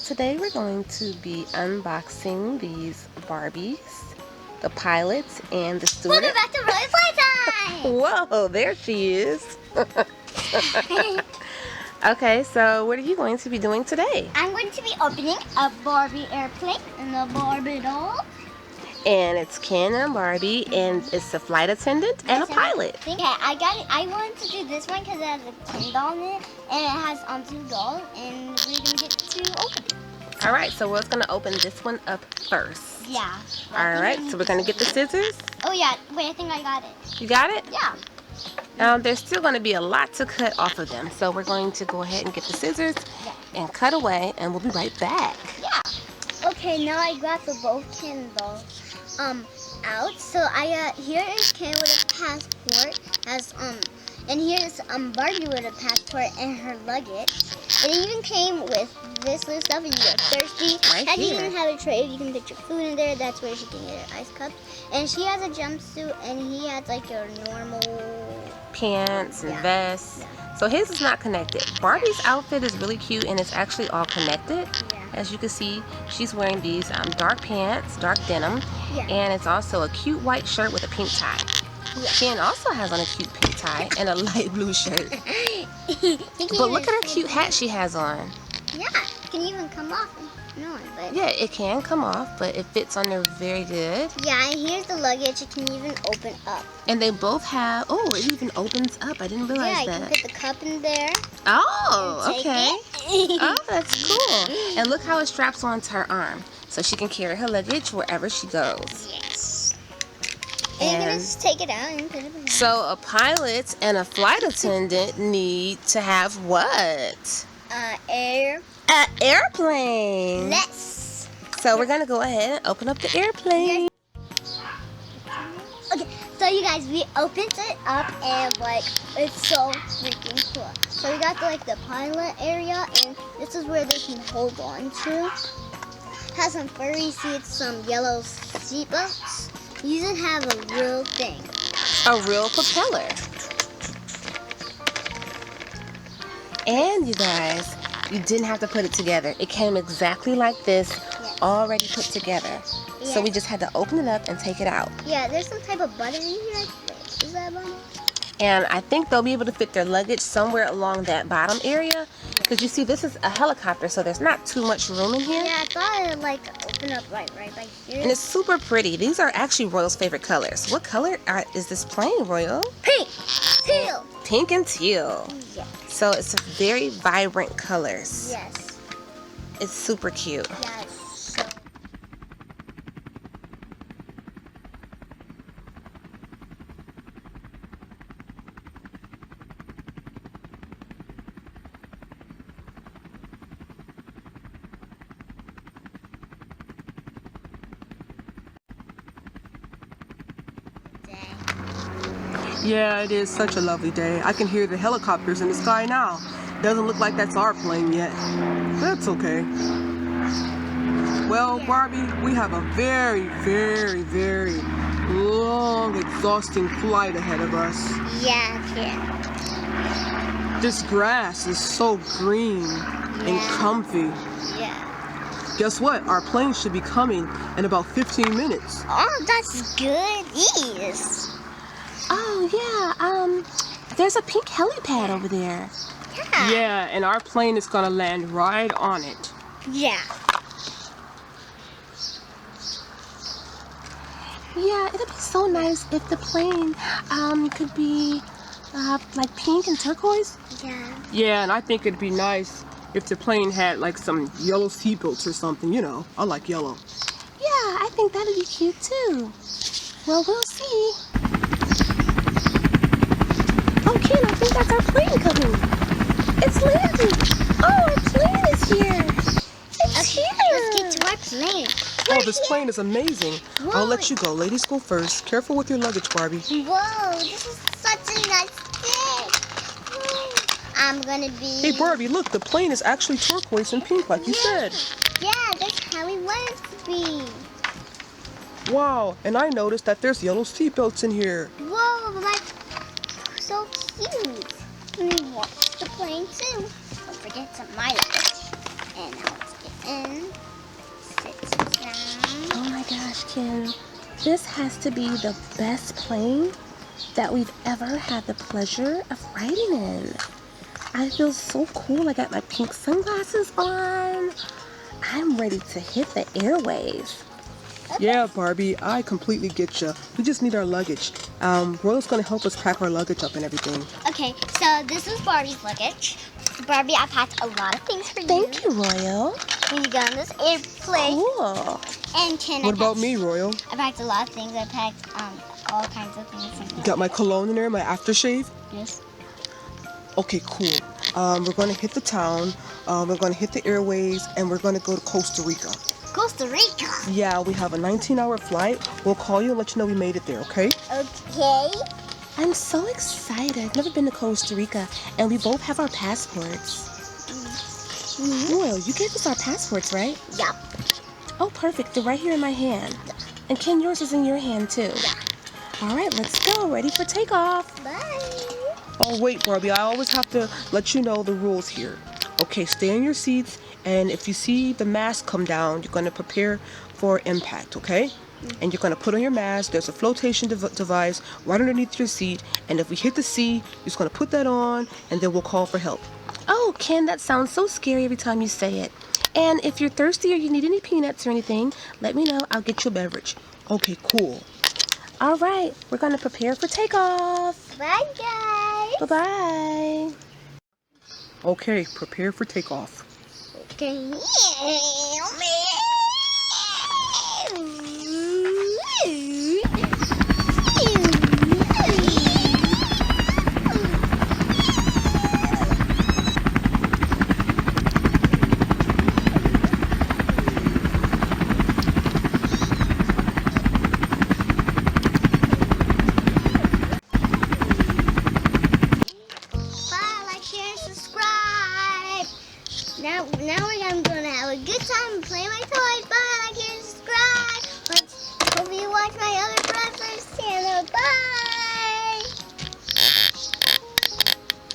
today we're going to be unboxing these Barbies, the pilots, and the steward. Welcome back to Playtime! Whoa, there she is. Okay, so what are you going to be doing today? I'm going to be opening a Barbie airplane and a Barbie doll. And it's Ken and Barbie, and it's a flight attendant and a pilot. Okay, I got it. I wanted to do this one because it has a Ken doll in it, and it has 2 dolls, and we're going to get to open it. All right, so we're going to open this one up first. Yeah. All right, so we're going to get the scissors. Oh, yeah. Wait, I think I got it. You got it? Yeah. There's still going to be a lot to cut off of them, so we're going to go ahead and get the scissors and cut away, and we'll be right back. Yeah. Okay, now I grabbed the both Ken dolls out. So here is Ken with a passport, and here's Barbie with a passport and her luggage. It even came with this little stuff if you get thirsty. Right and here. you even have a tray. You can put your food in there. That's where she can get her ice cup. And she has a jumpsuit, and he has like your normal Pants and vests. So his is not connected. Barbie's outfit is really cute, and it's actually all connected. As you can see, she's wearing these dark pants, dark denim, and it's also a cute white shirt with a pink tie. Ken also has on a cute pink tie and a light blue shirt. But look at her cute hat she has on. Yeah, it can even come off. But yeah, it can come off, but it fits on there very good. Yeah, and here's the luggage. It can even open up. And they both have, oh, it even opens up. I didn't realize that. Yeah, you can put the cup in there. Oh, okay. Oh, that's cool. And look how it straps onto her arm, so she can carry her luggage wherever she goes. Yes. And you can just take it out and put it in. So a pilot and a flight attendant need to have what? An airplane. Let's. So we're gonna go ahead and open up the airplane. Okay, so you guys, we opened it up and it's so freaking cool. So we got the pilot area, and this is where they can hold on to. Has some furry seats, some yellow seatbelts. You even have a real thing. A real propeller. And you guys, you didn't have to put it together. It came exactly like this, already put together. So we just had to open it up and take it out. Yeah, there's some type of button in here. Is that a button? And I think they'll be able to fit their luggage somewhere along that bottom area. Because you see, this is a helicopter, so there's not too much room in here. Yeah, I thought it would open up right here. And it's super pretty. These are actually Royal's favorite colors. What color is this plane, Royal? Pink. Teal. Pink and teal. Yes. So it's very vibrant colors. Yes. It's super cute. Yes. Yeah, it is such a lovely day. I can hear the helicopters in the sky now. Doesn't look like that's our plane yet. That's okay. Well, Barbie, we have a very, very, very long, exhausting flight ahead of us. Yeah. This grass is so green and comfy. Yeah. Guess what? Our plane should be coming in about 15 minutes. Oh, that's good. Yes. Oh, yeah. There's a pink helipad over there. Yeah, and our plane is gonna land right on it. Yeah. Yeah, it'd be so nice if the plane could be like pink and turquoise. Yeah. Yeah, and I think it'd be nice if the plane had some yellow seatbelts or something, you know. I like yellow. Yeah, I think that'd be cute too. Well, we'll see. Oh, Ken, I think that's our plane coming. It's landing. Oh, our plane is here. It's here. Let's get to our plane. Oh, this plane is amazing. Whoa. I'll let you go. Ladies go first. Careful with your luggage, Barbie. Whoa, this is such a nice day. I'm gonna be... Hey, Barbie, look. The plane is actually turquoise and pink, like you said. Yeah, that's how we want it to be. Wow, and I noticed that there's yellow seatbelts in here. Whoa, so cute. Let me watch the plane too. Don't forget to my luggage. And now let's get and sit down. Oh my gosh, Ken. This has to be the best plane that we've ever had the pleasure of riding in. I feel so cool. I got my pink sunglasses on. I'm ready to hit the airways. Yeah, Barbie, I completely get you. We just need our luggage. Royal's gonna help us pack our luggage up and everything. Okay, so this is Barbie's luggage. Barbie, I packed a lot of things for you. Thank you, Royal. When you go on this airplane. Cool. And Ken, What about me, Royal? I packed a lot of things. I packed all kinds of things. You got my cologne in there, my aftershave? Yes. Okay, cool. We're gonna hit the town, we're gonna hit the airways, and we're gonna go to Costa Rica. Costa Rica. Yeah, we have a 19-hour flight. We'll call you and let you know we made it there, okay? Okay. I'm so excited. I've never been to Costa Rica, and we both have our passports. Royal, you gave us our passports, right? Yep. Oh, perfect. They're right here in my hand. And Ken, yours is in your hand, too. Yeah. All right, let's go. Ready for takeoff. Bye. Oh, wait, Barbie, I always have to let you know the rules here. Okay, stay in your seats, and if you see the mask come down, you're gonna prepare for impact, okay? And you're gonna put on your mask. There's a flotation device right underneath your seat, and if we hit the sea, you're just gonna put that on, and then we'll call for help. Oh, Ken, that sounds so scary every time you say it. And if you're thirsty or you need any peanuts or anything, let me know. I'll get you a beverage. Okay, cool. All right, we're going to prepare for takeoff. Bye, guys. Bye-bye. Okay, prepare for takeoff. Okay. Now we're gonna have a good time and play my toys. Bye, like, share, and subscribe. Hope you watch my other brother's channel. Bye.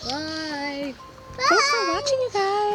Bye. Bye. Thanks for watching, you guys.